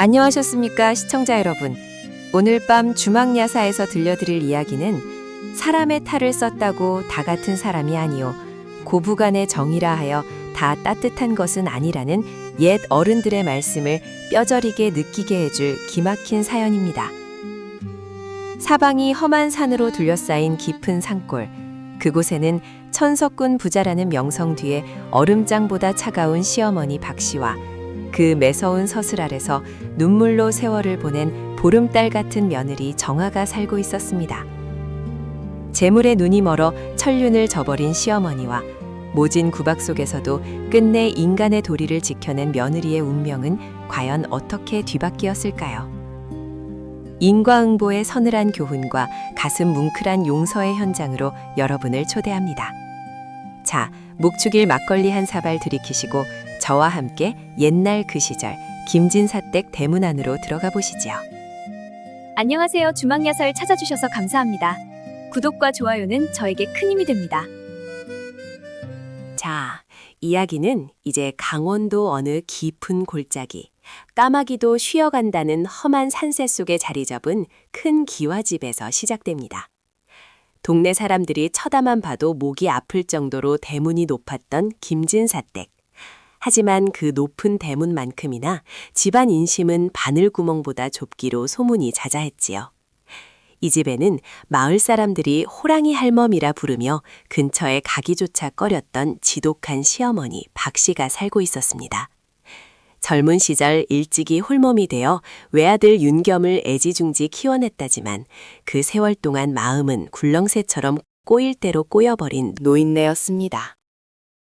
안녕하셨습니까, 시청자 여러분. 오늘 밤 주막야사에서 들려드릴 이야기는 사람의 탈을 썼다고 다 같은 사람이 아니요 고부간의 정이라 하여 다 따뜻한 것은 아니라는 옛 어른들의 말씀을 뼈저리게 느끼게 해줄 기막힌 사연입니다. 사방이 험한 산으로 둘러싸인 깊은 산골. 그곳에는 천석군 부자라는 명성 뒤에 얼음장보다 차가운 시어머니 박씨와 그 매서운 서슬 아래서 눈물로 세월을 보낸 보름달 같은 며느리 정아가 살고 있었습니다. 재물에 눈이 멀어 천륜을 저버린 시어머니와 모진 구박 속에서도 끝내 인간의 도리를 지켜낸 며느리의 운명은 과연 어떻게 뒤바뀌었을까요? 인과응보의 서늘한 교훈과 가슴 뭉클한 용서의 현장으로 여러분을 초대합니다. 자, 묵축일 막걸리 한 사발 들이키시고 저와 함께 옛날 그 시절 김진사댁 대문 안으로 들어가 보시지요. 안녕하세요. 주막야사를 찾아주셔서 감사합니다. 구독과 좋아요는 저에게 큰 힘이 됩니다. 자, 이야기는 이제 강원도 어느 깊은 골짜기, 까마귀도 쉬어간다는 험한 산세 속에 자리 잡은 큰 기와집에서 시작됩니다. 동네 사람들이 쳐다만 봐도 목이 아플 정도로 대문이 높았던 김진사댁. 하지만 그 높은 대문만큼이나 집안 인심은 바늘구멍보다 좁기로 소문이 자자했지요. 이 집에는 마을 사람들이 호랑이 할멈이라 부르며 근처에 가기조차 꺼렸던 지독한 시어머니 박씨가 살고 있었습니다. 젊은 시절 일찍이 홀몸이 되어 외아들 윤겸을 애지중지 키워냈다지만 그 세월 동안 마음은 굴렁쇠처럼 꼬일 대로 꼬여버린 노인네였습니다.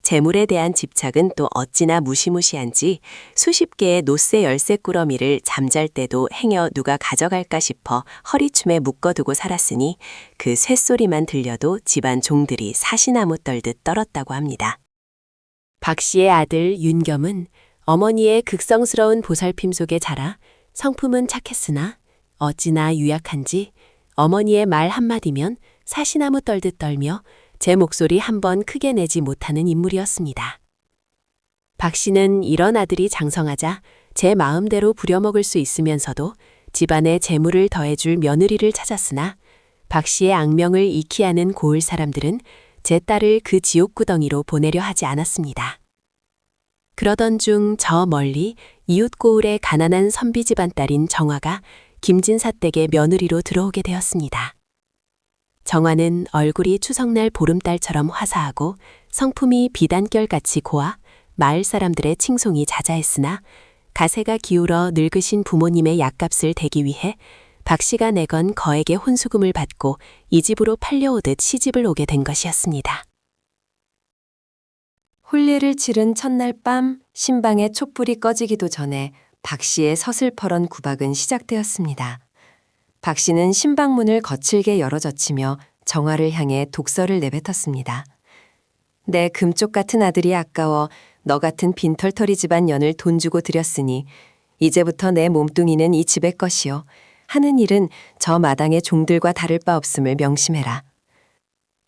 재물에 대한 집착은 또 어찌나 무시무시한지 수십 개의 노쇠 열쇠 꾸러미를 잠잘 때도 행여 누가 가져갈까 싶어 허리춤에 묶어두고 살았으니 그 쇳소리만 들려도 집안 종들이 사시나무 떨듯 떨었다고 합니다. 박 씨의 아들 윤겸은 어머니의 극성스러운 보살핌 속에 자라 성품은 착했으나 어찌나 유약한지 어머니의 말 한마디면 사시나무 떨듯 떨며 제 목소리 한 번 크게 내지 못하는 인물이었습니다. 박 씨는 이런 아들이 장성하자 제 마음대로 부려먹을 수 있으면서도 집안에 재물을 더해줄 며느리를 찾았으나 박 씨의 악명을 익히 아는 고을 사람들은 제 딸을 그 지옥구덩이로 보내려 하지 않았습니다. 그러던 중 저 멀리 이웃 고을의 가난한 선비 집안 딸인 정화가 김진사댁의 며느리로 들어오게 되었습니다. 정화는 얼굴이 추석날 보름달처럼 화사하고 성품이 비단결같이 고와 마을 사람들의 칭송이 자자했으나 가세가 기울어 늙으신 부모님의 약값을 대기 위해 박 씨가 내건 거액의 혼수금을 받고 이 집으로 팔려오듯 시집을 오게 된 것이었습니다. 혼례를 치른 첫날 밤 신방의 촛불이 꺼지기도 전에 박 씨의 서슬퍼런 구박은 시작되었습니다. 박 씨는 신방문을 거칠게 열어젖히며 정화를 향해 독설을 내뱉었습니다. 내 금쪽 같은 아들이 아까워 너 같은 빈털터리 집안 년을 돈 주고 들였으니 이제부터 내 몸뚱이는 이 집의 것이요. 하는 일은 저 마당의 종들과 다를 바 없음을 명심해라.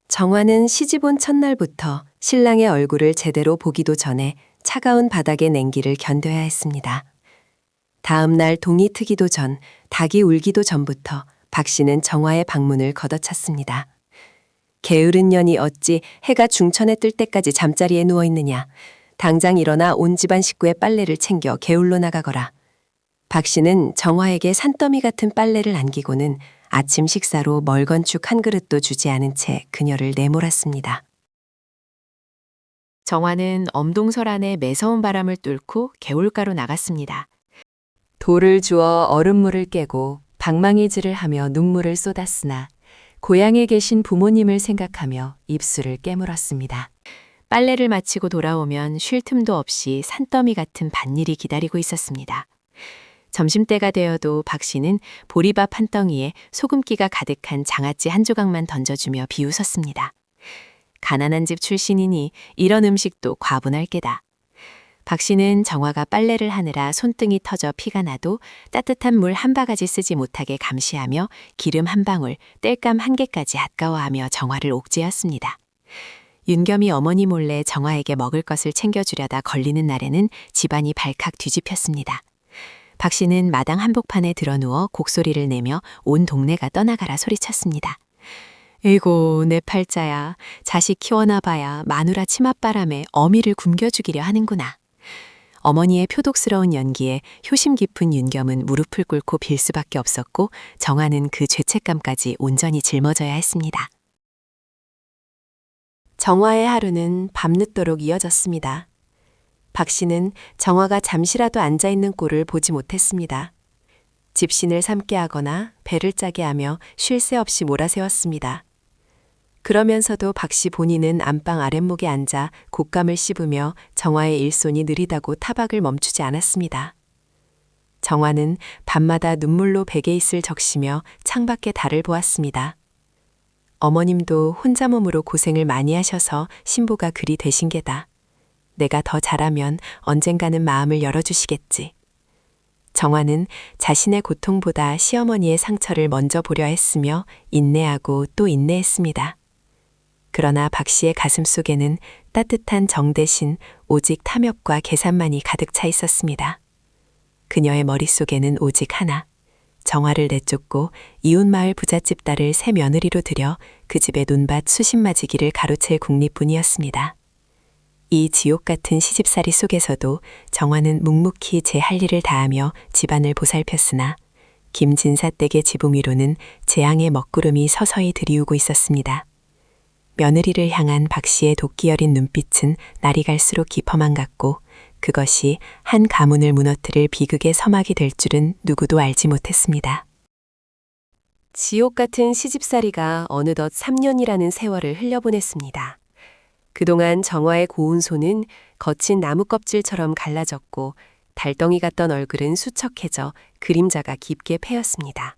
정화는 시집 온 첫날부터 신랑의 얼굴을 제대로 보기도 전에 차가운 바닥의 냉기를 견뎌야 했습니다. 다음 날 동이 트기도 전, 닭이 울기도 전부터 박 씨는 정화의 방문을 걷어찼습니다. 게으른 년이 어찌 해가 중천에 뜰 때까지 잠자리에 누워있느냐. 당장 일어나 온 집안 식구의 빨래를 챙겨 게울로 나가거라. 박 씨는 정화에게 산더미 같은 빨래를 안기고는 아침 식사로 멀건축 한 그릇도 주지 않은 채 그녀를 내몰았습니다. 정화는 엄동설 안에 매서운 바람을 뚫고 개울가로 나갔습니다. 돌을 주어 얼음물을 깨고 방망이질을 하며 눈물을 쏟았으나 고향에 계신 부모님을 생각하며 입술을 깨물었습니다. 빨래를 마치고 돌아오면 쉴 틈도 없이 산더미 같은 밭일이 기다리고 있었습니다. 점심때가 되어도 박 씨는 보리밥 한 덩이에 소금기가 가득한 장아찌 한 조각만 던져주며 비웃었습니다. 가난한 집 출신이니 이런 음식도 과분할 게다. 박 씨는 정화가 빨래를 하느라 손등이 터져 피가 나도 따뜻한 물 한 바가지 쓰지 못하게 감시하며 기름 한 방울, 땔감 한 개까지 아까워하며 정화를 옥죄었습니다. 윤겸이 어머니 몰래 정화에게 먹을 것을 챙겨주려다 걸리는 날에는 집안이 발칵 뒤집혔습니다. 박 씨는 마당 한복판에 드러누워 곡소리를 내며 온 동네가 떠나가라 소리쳤습니다. 에이고, 내 팔자야. 자식 키워나 봐야 마누라 치맛바람에 어미를 굶겨 죽이려 하는구나. 어머니의 표독스러운 연기에 효심 깊은 윤겸은 무릎을 꿇고 빌 수밖에 없었고 정화는 그 죄책감까지 온전히 짊어져야 했습니다. 정화의 하루는 밤늦도록 이어졌습니다. 박 씨는 정화가 잠시라도 앉아있는 꼴을 보지 못했습니다. 집신을 삶게 하거나 배를 짜게 하며 쉴 새 없이 몰아세웠습니다. 그러면서도 박 씨 본인은 안방 아랫목에 앉아 곶감을 씹으며 정화의 일손이 느리다고 타박을 멈추지 않았습니다. 정화는 밤마다 눈물로 베개 있을 적시며 창밖의 달을 보았습니다. 어머님도 혼자 몸으로 고생을 많이 하셔서 신부가 그리 되신 게다. 내가 더 잘하면 언젠가는 마음을 열어주시겠지. 정화는 자신의 고통보다 시어머니의 상처를 먼저 보려 했으며 인내하고 또 인내했습니다. 그러나 박 씨의 가슴 속에는 따뜻한 정 대신 오직 탐욕과 계산만이 가득 차 있었습니다. 그녀의 머릿속에는 오직 하나, 정화를 내쫓고 이웃마을 부잣집 딸을 새 며느리로 들여 그 집의 논밭 수십마지기를 가로챌 국리뿐이었습니다. 이 지옥 같은 시집살이 속에서도 정화는 묵묵히 제 할 일을 다하며 집안을 보살폈으나 김진사 댁의 지붕 위로는 재앙의 먹구름이 서서히 들이우고 있었습니다. 며느리를 향한 박 씨의 도끼 어린 눈빛은 날이 갈수록 깊어만 갔고 그것이 한 가문을 무너뜨릴 비극의 서막이 될 줄은 누구도 알지 못했습니다. 지옥 같은 시집살이가 어느덧 3년이라는 세월을 흘려보냈습니다. 그동안 정화의 고운 손은 거친 나무 껍질처럼 갈라졌고 달덩이 같던 얼굴은 수척해져 그림자가 깊게 패였습니다.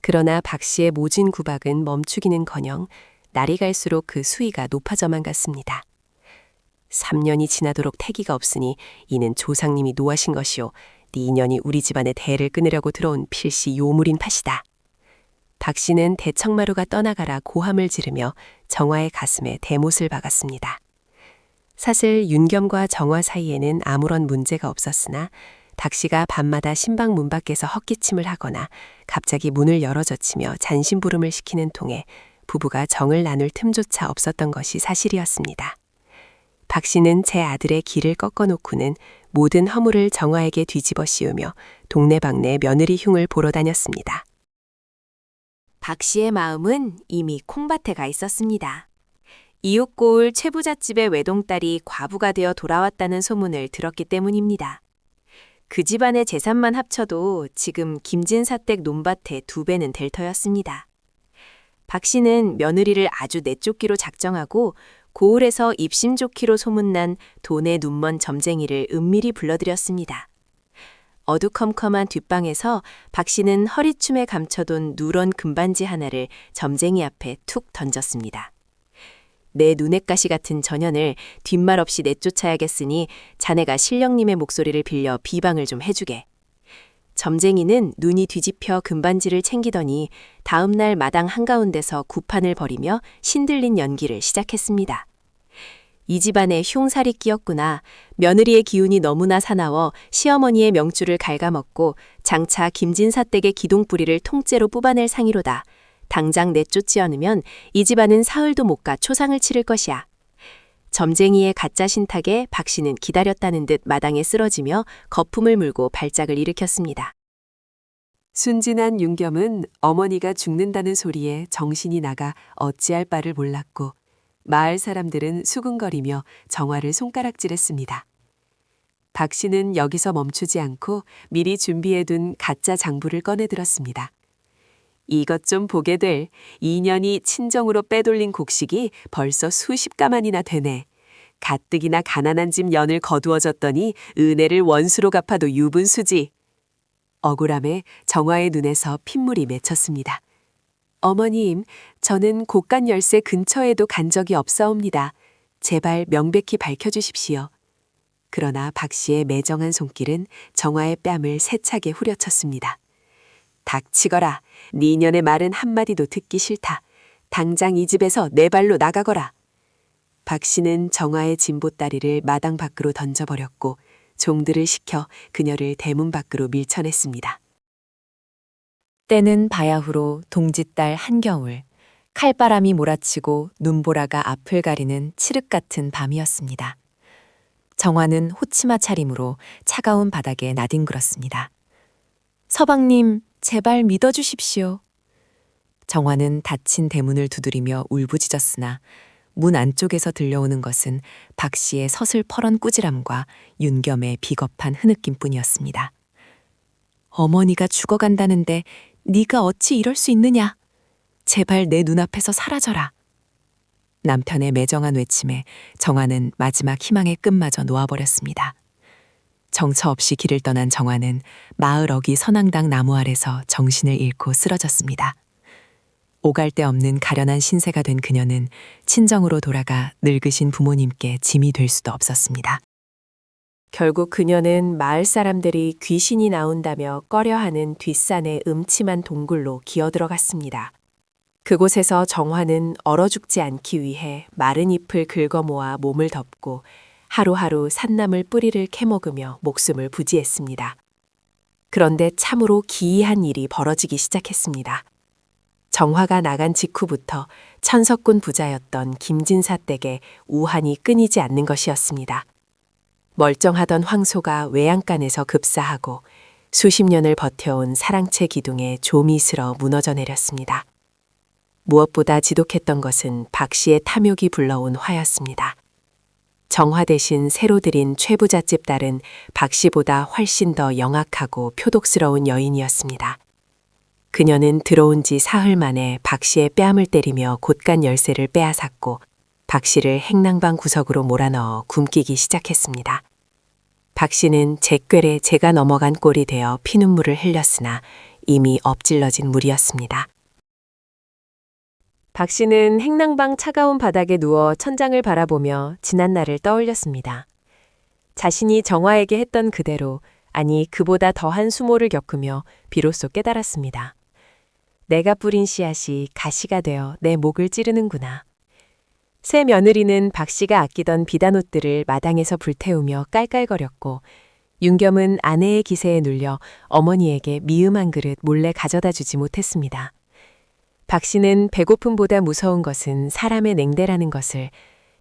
그러나 박 씨의 모진 구박은 멈추기는커녕 날이 갈수록 그 수위가 높아져만 갔습니다. 3년이 지나도록 태기가 없으니 이는 조상님이 노하신 것이요. 네 인연이 우리 집안의 대를 끊으려고 들어온 필시 요물인 팥이다. 박 씨는 대청마루가 떠나가라 고함을 지르며 정화의 가슴에 대못을 박았습니다. 사실 윤겸과 정화 사이에는 아무런 문제가 없었으나 박 씨가 밤마다 신방 문 밖에서 헛기침을 하거나 갑자기 문을 열어젖히며 잔심부름을 시키는 통에 부부가 정을 나눌 틈조차 없었던 것이 사실이었습니다. 박 씨는 제 아들의 길을 꺾어놓고는 모든 허물을 정화에게 뒤집어 씌우며 동네방네 며느리 흉을 보러 다녔습니다. 박 씨의 마음은 이미 콩밭에 가 있었습니다. 이웃 고을 최부잣집의 외동딸이 과부가 되어 돌아왔다는 소문을 들었기 때문입니다. 그 집안의 재산만 합쳐도 지금 김진사 댁 논밭의 2배는 될 터였습니다. 박 씨는 며느리를 아주 내쫓기로 작정하고 고을에서 입심 좋기로 소문난 돈의 눈먼 점쟁이를 은밀히 불러들였습니다. 어두컴컴한 뒷방에서 박 씨는 허리춤에 감춰둔 누런 금반지 하나를 점쟁이 앞에 툭 던졌습니다. 내 눈엣가시 같은 전현을 뒷말 없이 내쫓아야겠으니 자네가 신령님의 목소리를 빌려 비방을 좀 해주게. 점쟁이는 눈이 뒤집혀 금반지를 챙기더니 다음 날 마당 한가운데서 구판을 벌이며 신들린 연기를 시작했습니다. 이 집안에 흉살이 끼었구나. 며느리의 기운이 너무나 사나워 시어머니의 명줄을 갉아먹고 장차 김진사 댁의 기둥뿌리를 통째로 뽑아낼 상이로다. 당장 내쫓지 않으면 이 집안은 사흘도 못 가 초상을 치를 것이야. 점쟁이의 가짜 신탁에 박 씨는 기다렸다는 듯 마당에 쓰러지며 거품을 물고 발작을 일으켰습니다. 순진한 윤겸은 어머니가 죽는다는 소리에 정신이 나가 어찌할 바를 몰랐고 마을 사람들은 수군거리며 정화를 손가락질했습니다. 박 씨는 여기서 멈추지 않고 미리 준비해둔 가짜 장부를 꺼내들었습니다. 이것 좀 보게 될 2년이 친정으로 빼돌린 곡식이 벌써 수십 가만이나 되네. 가뜩이나 가난한 집 연을 거두어졌더니 은혜를 원수로 갚아도 유분수지. 억울함에 정화의 눈에서 핏물이 맺혔습니다. 어머님, 저는 곳간 열쇠 근처에도 간 적이 없사옵니다. 제발 명백히 밝혀주십시오. 그러나 박 씨의 매정한 손길은 정화의 뺨을 세차게 후려쳤습니다. 닥치거라. 네 년의 말은 한마디도 듣기 싫다. 당장 이 집에서 내 발로 나가거라. 박 씨는 정화의 진보다리를 마당 밖으로 던져버렸고 종들을 시켜 그녀를 대문 밖으로 밀쳐냈습니다. 때는 바야흐로 동짓달 한겨울, 칼바람이 몰아치고 눈보라가 앞을 가리는 칠흑 같은 밤이었습니다. 정화는 호치마 차림으로 차가운 바닥에 나뒹굴었습니다. 서방님, 제발 믿어주십시오. 정화는 닫힌 대문을 두드리며 울부짖었으나 문 안쪽에서 들려오는 것은 박 씨의 서슬퍼런 꾸지람과 윤겸의 비겁한 흐느낌뿐이었습니다. 어머니가 죽어간다는데 네가 어찌 이럴 수 있느냐? 제발 내 눈앞에서 사라져라. 남편의 매정한 외침에 정화는 마지막 희망의 끈마저 놓아버렸습니다. 정처 없이 길을 떠난 정화는 마을 어귀 선앙당 나무 아래서 정신을 잃고 쓰러졌습니다. 오갈 데 없는 가련한 신세가 된 그녀는 친정으로 돌아가 늙으신 부모님께 짐이 될 수도 없었습니다. 결국 그녀는 마을 사람들이 귀신이 나온다며 꺼려하는 뒷산의 음침한 동굴로 기어들어갔습니다. 그곳에서 정화는 얼어 죽지 않기 위해 마른 잎을 긁어 모아 몸을 덮고 하루하루 산나물 뿌리를 캐먹으며 목숨을 부지했습니다. 그런데 참으로 기이한 일이 벌어지기 시작했습니다. 정화가 나간 직후부터 천석군 부자였던 김진사 댁에 우환이 끊이지 않는 것이었습니다. 멀쩡하던 황소가 외양간에서 급사하고 수십 년을 버텨온 사랑채 기둥에 좀이 슬어 무너져 내렸습니다. 무엇보다 지독했던 것은 박 씨의 탐욕이 불러온 화였습니다. 정화 대신 새로 들인 최부잣집 딸은 박 씨보다 훨씬 더 영악하고 표독스러운 여인이었습니다. 그녀는 들어온 지 사흘 만에 박 씨의 뺨을 때리며 곳간 열쇠를 빼앗았고 박 씨를 행랑방 구석으로 몰아넣어 굶기기 시작했습니다. 박 씨는 제 꾀에 제가 넘어간 꼴이 되어 피눈물을 흘렸으나 이미 엎질러진 물이었습니다. 박 씨는 행랑방 차가운 바닥에 누워 천장을 바라보며 지난 날을 떠올렸습니다. 자신이 정화에게 했던 그대로, 아니 그보다 더한 수모를 겪으며 비로소 깨달았습니다. 내가 뿌린 씨앗이 가시가 되어 내 목을 찌르는구나. 새 며느리는 박 씨가 아끼던 비단옷들을 마당에서 불태우며 깔깔거렸고 윤겸은 아내의 기세에 눌려 어머니에게 미음 한 그릇 몰래 가져다 주지 못했습니다. 박 씨는 배고픔보다 무서운 것은 사람의 냉대라는 것을,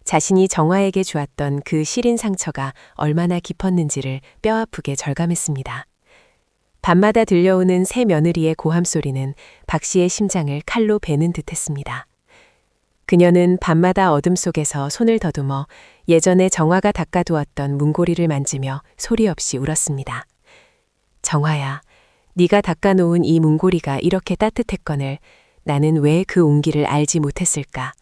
자신이 정화에게 주었던 그 시린 상처가 얼마나 깊었는지를 뼈아프게 절감했습니다. 밤마다 들려오는 새 며느리의 고함 소리는 박 씨의 심장을 칼로 베는 듯했습니다. 그녀는 밤마다 어둠 속에서 손을 더듬어 예전에 정화가 닦아두었던 문고리를 만지며 소리 없이 울었습니다. 정화야, 네가 닦아놓은 이 문고리가 이렇게 따뜻했거늘 나는 왜 그 온기를 알지 못했을까?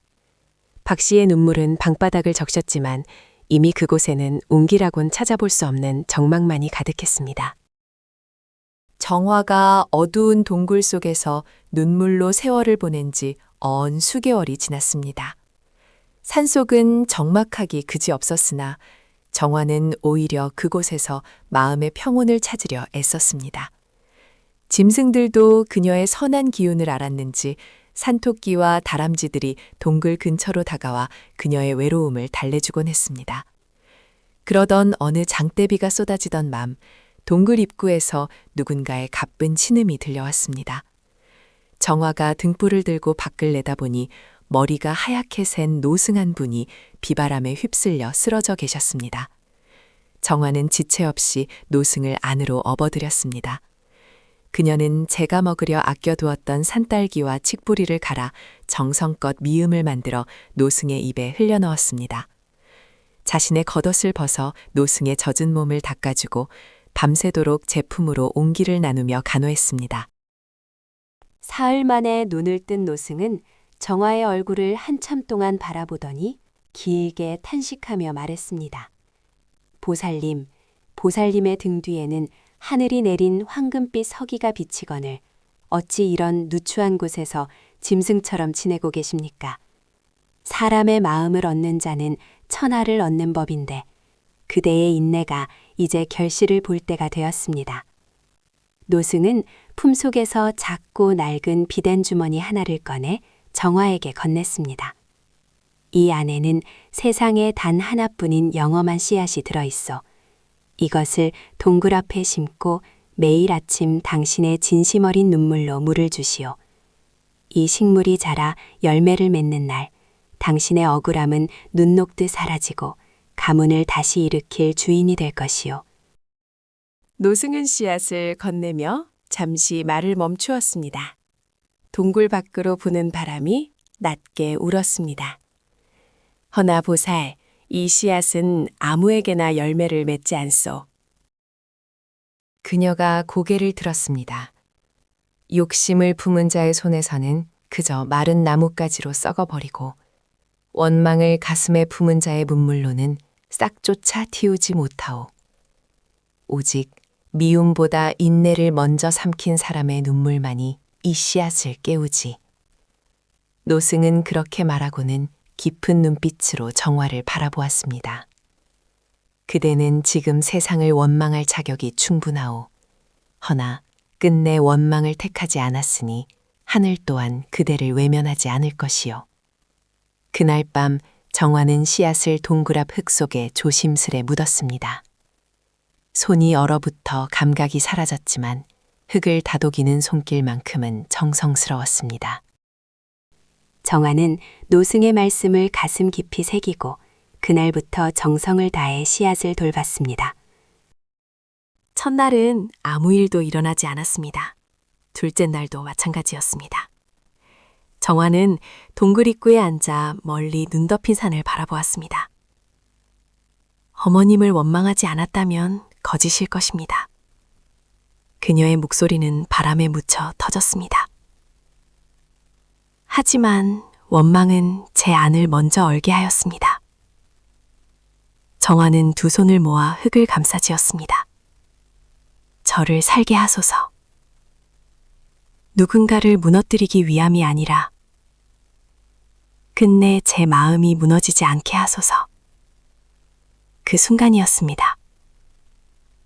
박 씨의 눈물은 방바닥을 적셨지만 이미 그곳에는 온기라곤 찾아볼 수 없는 정막만이 가득했습니다. 정화가 어두운 동굴 속에서 눈물로 세월을 보낸 지 언 수개월이 지났습니다. 산속은 적막하기 그지없었으나 정화는 오히려 그곳에서 마음의 평온을 찾으려 애썼습니다. 짐승들도 그녀의 선한 기운을 알았는지 산토끼와 다람쥐들이 동굴 근처로 다가와 그녀의 외로움을 달래주곤 했습니다. 그러던 어느 장대비가 쏟아지던 밤, 동굴 입구에서 누군가의 가쁜 신음이 들려왔습니다. 정화가 등불을 들고 밖을 내다보니 머리가 하얗게 샌 노승한 분이 비바람에 휩쓸려 쓰러져 계셨습니다. 정화는 지체 없이 노승을 안으로 업어들였습니다. 그녀는 제가 먹으려 아껴두었던 산딸기와 칡뿌리를 갈아 정성껏 미음을 만들어 노승의 입에 흘려넣었습니다. 자신의 겉옷을 벗어 노승의 젖은 몸을 닦아주고 밤새도록 제품으로 온기를 나누며 간호했습니다. 사흘 만에 눈을 뜬 노승은 정화의 얼굴을 한참 동안 바라보더니 길게 탄식하며 말했습니다. 보살님, 보살님의 등 뒤에는 하늘이 내린 황금빛 서기가 비치거늘 어찌 이런 누추한 곳에서 짐승처럼 지내고 계십니까? 사람의 마음을 얻는 자는 천하를 얻는 법인데 그대의 인내가 이제 결실을 볼 때가 되었습니다. 노승은 품속에서 작고 낡은 비단 주머니 하나를 꺼내 정화에게 건넸습니다. 이 안에는 세상에 단 하나뿐인 영험한 씨앗이 들어있어 이것을 동굴 앞에 심고 매일 아침 당신의 진심 어린 눈물로 물을 주시오. 이 식물이 자라 열매를 맺는 날, 당신의 억울함은 눈 녹듯 사라지고 가문을 다시 일으킬 주인이 될 것이오. 노승은 씨앗을 건네며 잠시 말을 멈추었습니다. 동굴 밖으로 부는 바람이 낮게 울었습니다. 허나 보살, 이 씨앗은 아무에게나 열매를 맺지 않소. 그녀가 고개를 들었습니다. 욕심을 품은 자의 손에서는 그저 마른 나뭇가지로 썩어버리고 원망을 가슴에 품은 자의 문물로는 싹조차 틔우지 못하오. 오직 미움보다 인내를 먼저 삼킨 사람의 눈물만이 이 씨앗을 깨우지. 노승은 그렇게 말하고는 깊은 눈빛으로 정화를 바라보았습니다. 그대는 지금 세상을 원망할 자격이 충분하오. 허나 끝내 원망을 택하지 않았으니 하늘 또한 그대를 외면하지 않을 것이요. 그날 밤 정화는 씨앗을 동굴 앞 흙 속에 조심스레 묻었습니다. 손이 얼어붙어 감각이 사라졌지만 흙을 다독이는 손길만큼은 정성스러웠습니다. 정화는 노승의 말씀을 가슴 깊이 새기고 그날부터 정성을 다해 씨앗을 돌봤습니다. 첫날은 아무 일도 일어나지 않았습니다. 둘째 날도 마찬가지였습니다. 정화는 동굴 입구에 앉아 멀리 눈 덮인 산을 바라보았습니다. 어머님을 원망하지 않았다면 거짓일 것입니다. 그녀의 목소리는 바람에 묻혀 터졌습니다. 하지만 원망은 제 안을 먼저 얼게 하였습니다. 정화는 두 손을 모아 흙을 감싸지었습니다. 저를 살게 하소서. 누군가를 무너뜨리기 위함이 아니라 끝내 제 마음이 무너지지 않게 하소서. 그 순간이었습니다.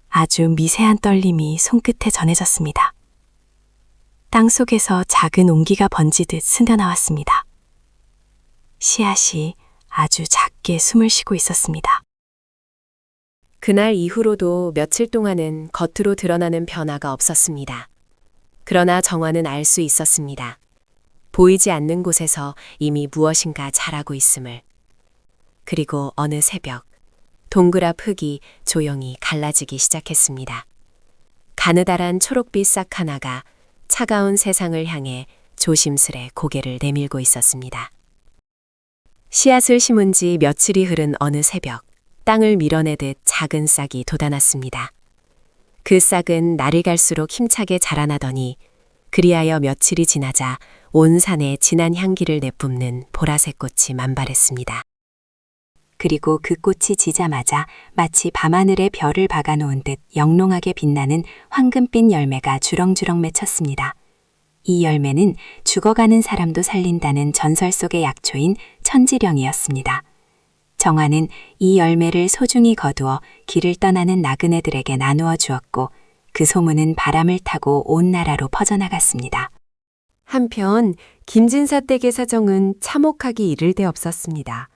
아주 미세한 떨림이 손끝에 전해졌습니다. 땅속에서 작은 온기가 번지듯 스며나왔습니다. 씨앗이 아주 작게 숨을 쉬고 있었습니다. 그날 이후로도 며칠 동안은 겉으로 드러나는 변화가 없었습니다. 그러나 정화는 알 수 있었습니다. 보이지 않는 곳에서 이미 무엇인가 자라고 있음을. 그리고 어느 새벽, 동굴 앞 흙이 조용히 갈라지기 시작했습니다. 가느다란 초록빛 싹 하나가 차가운 세상을 향해 조심스레 고개를 내밀고 있었습니다. 씨앗을 심은 지 며칠이 흐른 어느 새벽, 땅을 밀어내듯 작은 싹이 돋아났습니다. 그 싹은 날이 갈수록 힘차게 자라나더니 그리하여 며칠이 지나자 온 산에 진한 향기를 내뿜는 보라색 꽃이 만발했습니다. 그리고 그 꽃이 지자마자 마치 밤하늘에 별을 박아놓은 듯 영롱하게 빛나는 황금빛 열매가 주렁주렁 맺혔습니다. 이 열매는 죽어가는 사람도 살린다는 전설 속의 약초인 천지령이었습니다. 정화는 이 열매를 소중히 거두어 길을 떠나는 나그네들에게 나누어 주었고 그 소문은 바람을 타고 온 나라로 퍼져나갔습니다. 한편 김진사 댁의 사정은 참혹하기 이를 데 없었습니다.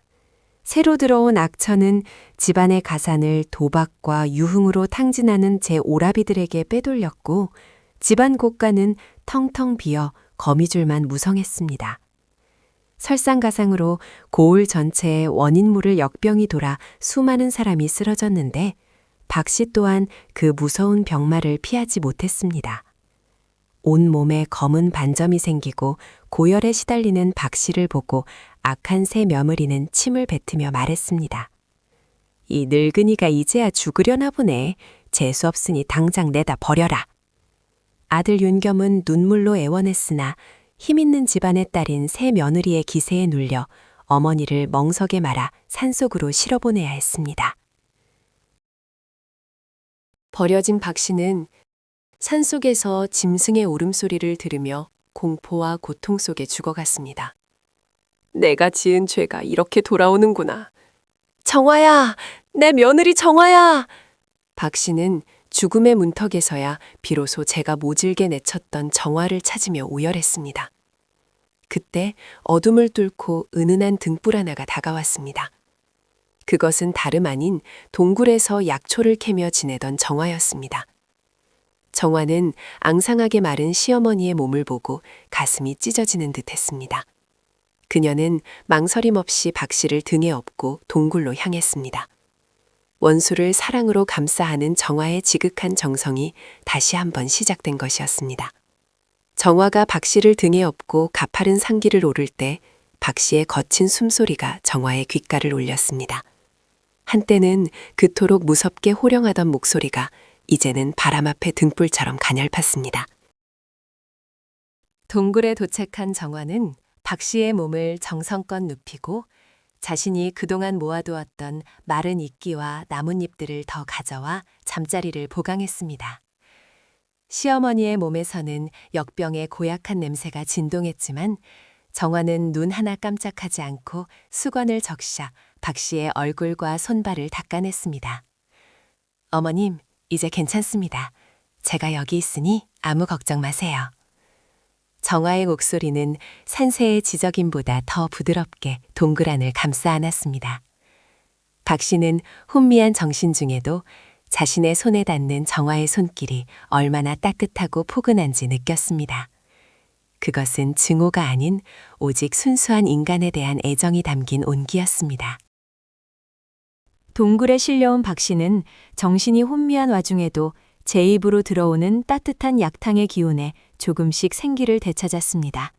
새로 들어온 악천은 집안의 가산을 도박과 유흥으로 탕진하는 제 오라비들에게 빼돌렸고 집안 곳간은 텅텅 비어 거미줄만 무성했습니다. 설상가상으로 고을 전체에 원인모를 역병이 돌아 수많은 사람이 쓰러졌는데 박 씨 또한 그 무서운 병마를 피하지 못했습니다. 온 몸에 검은 반점이 생기고 고열에 시달리는 박 씨를 보고 악한 새 며느리는 침을 뱉으며 말했습니다. 이 늙은이가 이제야 죽으려나 보네. 재수 없으니 당장 내다 버려라. 아들 윤겸은 눈물로 애원했으나 힘있는 집안의 딸인 새 며느리의 기세에 눌려 어머니를 멍석에 말아 산속으로 실어보내야 했습니다. 버려진 박 씨는 산속에서 짐승의 울음소리를 들으며 공포와 고통 속에 죽어갔습니다. 내가 지은 죄가 이렇게 돌아오는구나. 정화야! 내 며느리 정화야! 박 씨는 죽음의 문턱에서야 비로소 제가 모질게 내쳤던 정화를 찾으며 오열했습니다. 그때 어둠을 뚫고 은은한 등불 하나가 다가왔습니다. 그것은 다름 아닌 동굴에서 약초를 캐며 지내던 정화였습니다. 정화는 앙상하게 마른 시어머니의 몸을 보고 가슴이 찢어지는 듯 했습니다. 그녀는 망설임 없이 박 씨를 등에 업고 동굴로 향했습니다. 원수를 사랑으로 감싸하는 정화의 지극한 정성이 다시 한번 시작된 것이었습니다. 정화가 박 씨를 등에 업고 가파른 상기를 오를 때 박 씨의 거친 숨소리가 정화의 귓가를 울렸습니다. 한때는 그토록 무섭게 호령하던 목소리가 이제는 바람 앞에 등불처럼 가냘팠습니다. 동굴에 도착한 정화는 박 씨의 몸을 정성껏 눕히고 자신이 그동안 모아두었던 마른 이끼와 나뭇잎들을 더 가져와 잠자리를 보강했습니다. 시어머니의 몸에서는 역병의 고약한 냄새가 진동했지만 정화는 눈 하나 깜짝하지 않고 수건을 적셔 박 씨의 얼굴과 손발을 닦아냈습니다. 어머님, 이제 괜찮습니다. 제가 여기 있으니 아무 걱정 마세요. 정화의 목소리는 산새의 지저김보다 더 부드럽게 동굴 안을 감싸 안았습니다. 박 씨는 혼미한 정신 중에도 자신의 손에 닿는 정화의 손길이 얼마나 따뜻하고 포근한지 느꼈습니다. 그것은 증오가 아닌 오직 순수한 인간에 대한 애정이 담긴 온기였습니다. 동굴에 실려온 박 씨는 정신이 혼미한 와중에도 제 입으로 들어오는 따뜻한 약탕의 기운에 조금씩 생기를 되찾았습니다.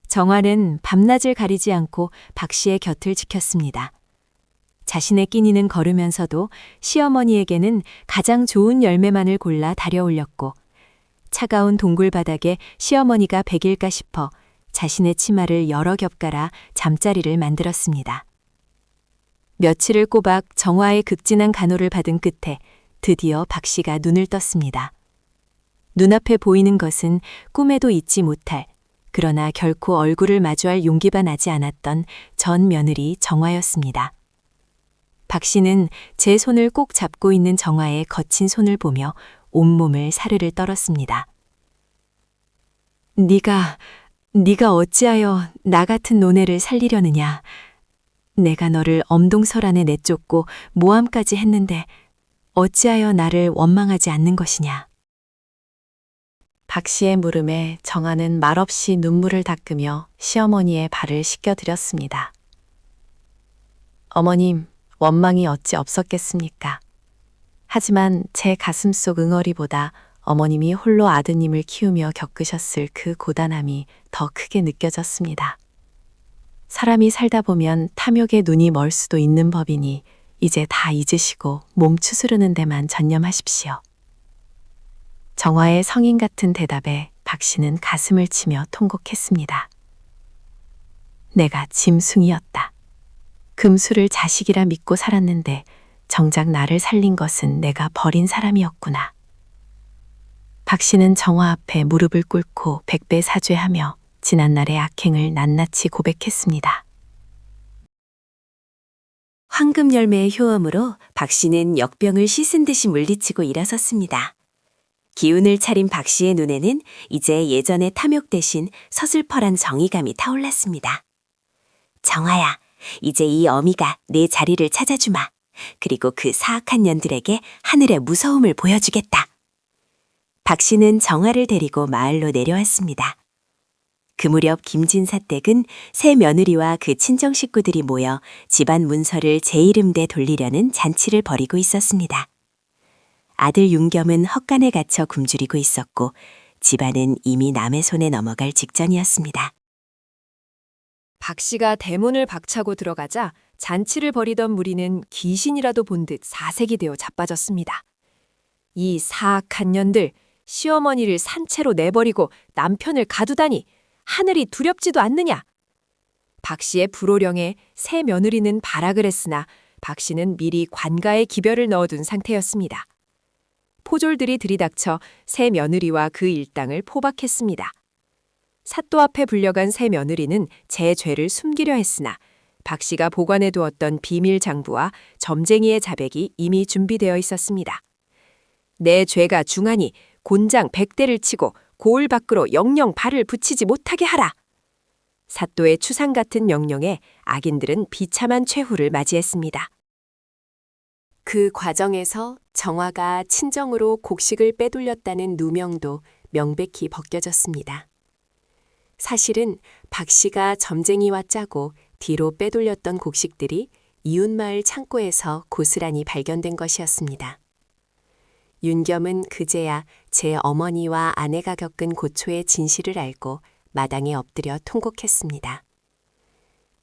정화는 밤낮을 가리지 않고 박 씨의 곁을 지켰습니다. 자신의 끼니는 거르면서도 시어머니에게는 가장 좋은 열매만을 골라 달여올렸고 차가운 동굴 바닥에 시어머니가 베길까 싶어 자신의 치마를 여러 겹 깔아 잠자리를 만들었습니다. 며칠을 꼬박 정화의 극진한 간호를 받은 끝에 드디어 박 씨가 눈을 떴습니다. 눈앞에 보이는 것은 꿈에도 잊지 못할, 그러나 결코 얼굴을 마주할 용기가 나지 않았던 전 며느리 정화였습니다. 박 씨는 제 손을 꼭 잡고 있는 정화의 거친 손을 보며 온몸을 사르르 떨었습니다. 네가 어찌하여 나 같은 노네를 살리려느냐. 내가 너를 엄동설 안에 내쫓고 모함까지 했는데 어찌하여 나를 원망하지 않는 것이냐. 박 씨의 물음에 정화는 말없이 눈물을 닦으며 시어머니의 발을 씻겨드렸습니다. 어머님, 원망이 어찌 없었겠습니까? 하지만 제 가슴속 응어리보다 어머님이 홀로 아드님을 키우며 겪으셨을 그 고단함이 더 크게 느껴졌습니다. 사람이 살다 보면 탐욕에 눈이 멀 수도 있는 법이니 이제 다 잊으시고 몸 추스르는 데만 전념하십시오. 정화의 성인 같은 대답에 박 씨는 가슴을 치며 통곡했습니다. 내가 짐승이었다. 금수를 자식이라 믿고 살았는데 정작 나를 살린 것은 내가 버린 사람이었구나. 박 씨는 정화 앞에 무릎을 꿇고 백배 사죄하며 지난날의 악행을 낱낱이 고백했습니다. 황금 열매의 효험으로 박 씨는 역병을 씻은 듯이 물리치고 일어섰습니다. 기운을 차린 박 씨의 눈에는 이제 예전의 탐욕 대신 서슬퍼란 정의감이 타올랐습니다. 정화야, 이제 이 어미가 내 자리를 찾아주마. 그리고 그 사악한 년들에게 하늘의 무서움을 보여주겠다. 박 씨는 정화를 데리고 마을로 내려왔습니다. 그 무렵 김진사 댁은 새 며느리와 그 친정 식구들이 모여 집안 문서를 제 이름대 돌리려는 잔치를 벌이고 있었습니다. 아들 윤겸은 헛간에 갇혀 굶주리고 있었고 집안은 이미 남의 손에 넘어갈 직전이었습니다. 박 씨가 대문을 박차고 들어가자 잔치를 벌이던 무리는 귀신이라도 본 듯 사색이 되어 자빠졌습니다. 이 사악한 년들, 시어머니를 산채로 내버리고 남편을 가두다니 하늘이 두렵지도 않느냐. 박 씨의 불호령에 새 며느리는 발악을 했으나 박 씨는 미리 관가에 기별을 넣어둔 상태였습니다. 포졸들이 들이닥쳐 새 며느리와 그 일당을 포박했습니다. 사또 앞에 불려간 새 며느리는 제 죄를 숨기려 했으나 박 씨가 보관해 두었던 비밀 장부와 점쟁이의 자백이 이미 준비되어 있었습니다. 내 죄가 중하니 곤장 100대를 치고 고을 밖으로 영영 발을 붙이지 못하게 하라. 사또의 추상 같은 명령에 악인들은 비참한 최후를 맞이했습니다. 그 과정에서 정화가 친정으로 곡식을 빼돌렸다는 누명도 명백히 벗겨졌습니다. 사실은 박 씨가 점쟁이와 짜고 뒤로 빼돌렸던 곡식들이 이웃마을 창고에서 고스란히 발견된 것이었습니다. 윤겸은 그제야 제 어머니와 아내가 겪은 고초의 진실을 알고 마당에 엎드려 통곡했습니다.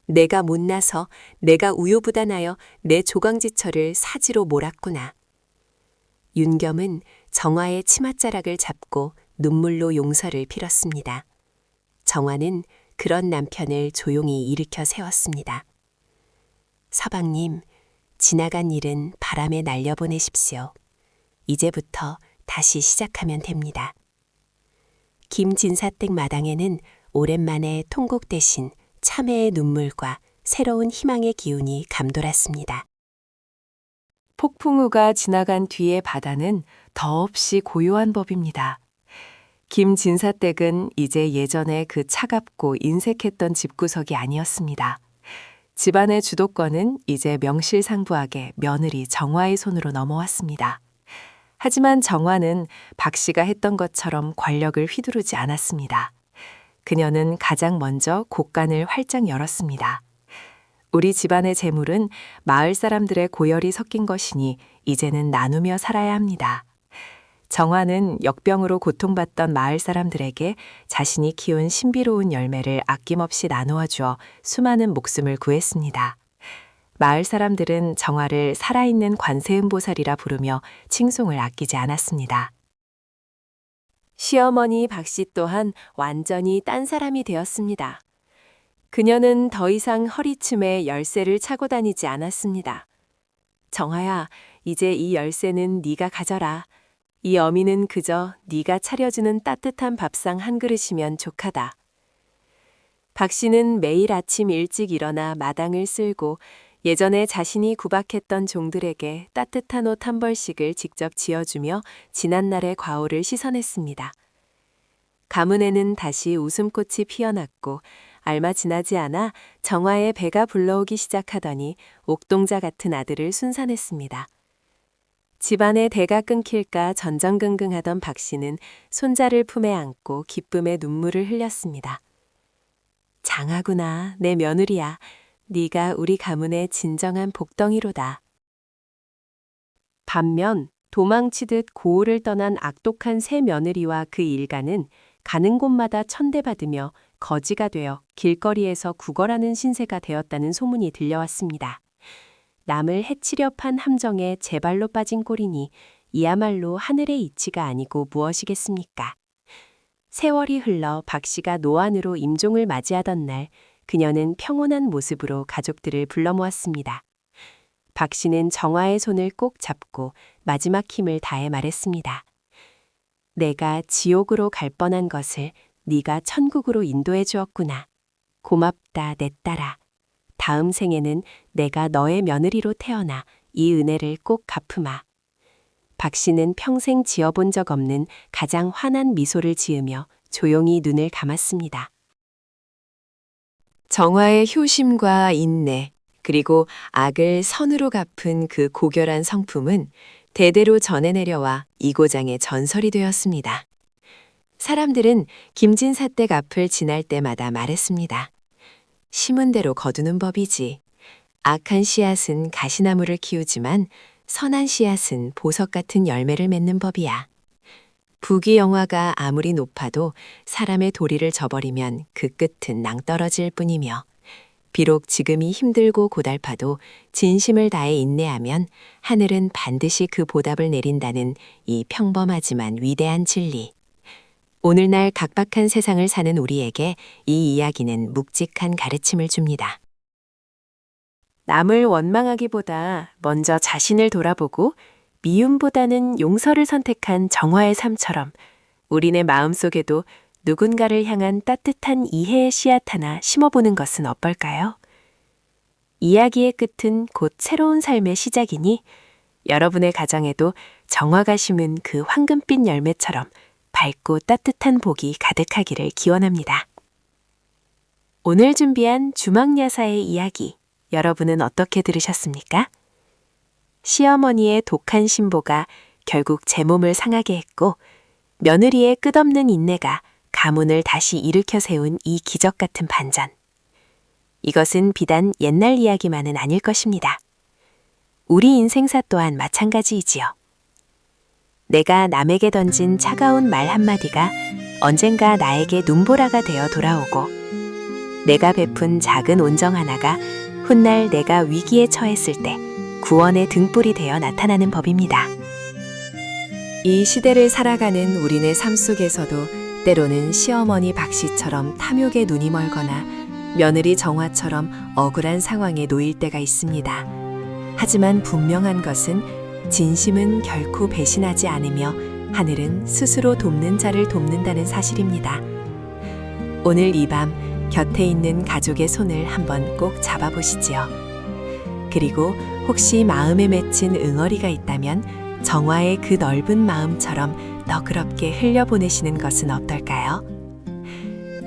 내가 못나서 내가 우유부단하여 내 조강지처를 사지로 몰았구나. 윤겸은 정화의 치맛자락을 잡고 눈물로 용서를 빌었습니다. 정화는 그런 남편을 조용히 일으켜 세웠습니다. 서방님, 지나간 일은 바람에 날려보내십시오. 이제부터 다시 시작하면 됩니다. 김진사댁 마당에는 오랜만에 통곡 대신 참회의 눈물과 새로운 희망의 기운이 감돌았습니다. 폭풍우가 지나간 뒤의 바다는 더없이 고요한 법입니다. 김진사댁은 이제 예전에 그 차갑고 인색했던 집구석이 아니었습니다. 집안의 주도권은 이제 명실상부하게 며느리 정화의 손으로 넘어왔습니다. 하지만 정화는 박 씨가 했던 것처럼 권력을 휘두르지 않았습니다. 그녀는 가장 먼저 곳간을 활짝 열었습니다. 우리 집안의 재물은 마을 사람들의 고열이 섞인 것이니 이제는 나누며 살아야 합니다. 정화는 역병으로 고통받던 마을 사람들에게 자신이 키운 신비로운 열매를 아낌없이 나누어 주어 수많은 목숨을 구했습니다. 마을 사람들은 정화를 살아있는 관세음보살이라 부르며 칭송을 아끼지 않았습니다. 시어머니 박 씨 또한 완전히 딴 사람이 되었습니다. 그녀는 더 이상 허리춤에 열쇠를 차고 다니지 않았습니다. 정화야, 이제 이 열쇠는 네가 가져라. 이 어미는 그저 네가 차려주는 따뜻한 밥상 한 그릇이면 족하다. 박 씨는 매일 아침 일찍 일어나 마당을 쓸고 예전에 자신이 구박했던 종들에게 따뜻한 옷 한 벌씩을 직접 지어주며 지난날의 과오를 씻어냈습니다. 가문에는 다시 웃음꽃이 피어났고 얼마 지나지 않아 정화의 배가 불러오기 시작하더니 옥동자 같은 아들을 순산했습니다. 집안의 대가 끊길까 전전긍긍하던 박 씨는 손자를 품에 안고 기쁨의 눈물을 흘렸습니다. 장하구나, 내 며느리야. 네가 우리 가문의 진정한 복덩이로다. 반면 도망치듯 고을을 떠난 악독한 새 며느리와 그 일가는 가는 곳마다 천대받으며 거지가 되어 길거리에서 구걸하는 신세가 되었다는 소문이 들려왔습니다. 남을 해치려 판 함정에 제 발로 빠진 꼴이니 이야말로 하늘의 이치가 아니고 무엇이겠습니까? 세월이 흘러 박 씨가 노안으로 임종을 맞이하던 날 그녀는 평온한 모습으로 가족들을 불러 모았습니다. 박 씨는 정화의 손을 꼭 잡고 마지막 힘을 다해 말했습니다. 내가 지옥으로 갈 뻔한 것을 네가 천국으로 인도해 주었구나. 고맙다, 내 딸아. 다음 생에는 내가 너의 며느리로 태어나 이 은혜를 꼭 갚으마. 박 씨는 평생 지어본 적 없는 가장 환한 미소를 지으며 조용히 눈을 감았습니다. 정화의 효심과 인내, 그리고 악을 선으로 갚은 그 고결한 성품은 대대로 전해 내려와 이고장의 전설이 되었습니다. 사람들은 김진사댁 앞을 지날 때마다 말했습니다. 심은 대로 거두는 법이지. 악한 씨앗은 가시나무를 키우지만 선한 씨앗은 보석 같은 열매를 맺는 법이야. 부귀영화가 아무리 높아도 사람의 도리를 저버리면 그 끝은 낭떠러질 뿐이며 비록 지금이 힘들고 고달파도 진심을 다해 인내하면 하늘은 반드시 그 보답을 내린다는 이 평범하지만 위대한 진리. 오늘날 각박한 세상을 사는 우리에게 이 이야기는 묵직한 가르침을 줍니다. 남을 원망하기보다 먼저 자신을 돌아보고 미움보다는 용서를 선택한 정화의 삶처럼 우리네 마음속에도 누군가를 향한 따뜻한 이해의 씨앗 하나 심어보는 것은 어떨까요? 이야기의 끝은 곧 새로운 삶의 시작이니 여러분의 가정에도 정화가 심은 그 황금빛 열매처럼 밝고 따뜻한 복이 가득하기를 기원합니다. 오늘 준비한 주막야사의 이야기, 여러분은 어떻게 들으셨습니까? 시어머니의 독한 신보가 결국 제 몸을 상하게 했고, 며느리의 끝없는 인내가 가문을 다시 일으켜 세운 이 기적 같은 반전. 이것은 비단 옛날 이야기만은 아닐 것입니다. 우리 인생사 또한 마찬가지이지요. 내가 남에게 던진 차가운 말 한마디가 언젠가 나에게 눈보라가 되어 돌아오고, 내가 베푼 작은 온정 하나가 훗날 내가 위기에 처했을 때 구원의 등불이 되어 나타나는 법입니다. 이 시대를 살아가는 우리네 삶 속에서도 때로는 시어머니 박씨처럼 탐욕에 눈이 멀거나 며느리 정화처럼 억울한 상황에 놓일 때가 있습니다. 하지만 분명한 것은 진심은 결코 배신하지 않으며 하늘은 스스로 돕는 자를 돕는다는 사실입니다. 오늘 이 밤 곁에 있는 가족의 손을 한번 꼭 잡아보시지요. 그리고 혹시 마음에 맺힌 응어리가 있다면 정화의 그 넓은 마음처럼 너그럽게 흘려보내시는 것은 어떨까요?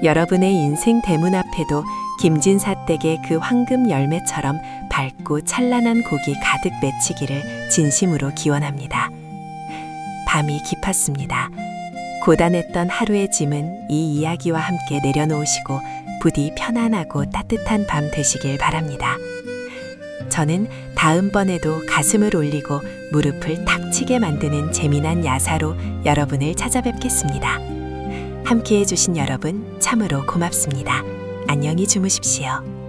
여러분의 인생 대문 앞에도 김진사 댁의 그 황금 열매처럼 밝고 찬란한 곡이 가득 맺히기를 진심으로 기원합니다. 밤이 깊었습니다. 고단했던 하루의 짐은 이 이야기와 함께 내려놓으시고 부디 편안하고 따뜻한 밤 되시길 바랍니다. 저는 다음번에도 가슴을 올리고 무릎을 탁 치게 만드는 재미난 야사로 여러분을 찾아뵙겠습니다. 함께해 주신 여러분 참으로 고맙습니다. 안녕히 주무십시오.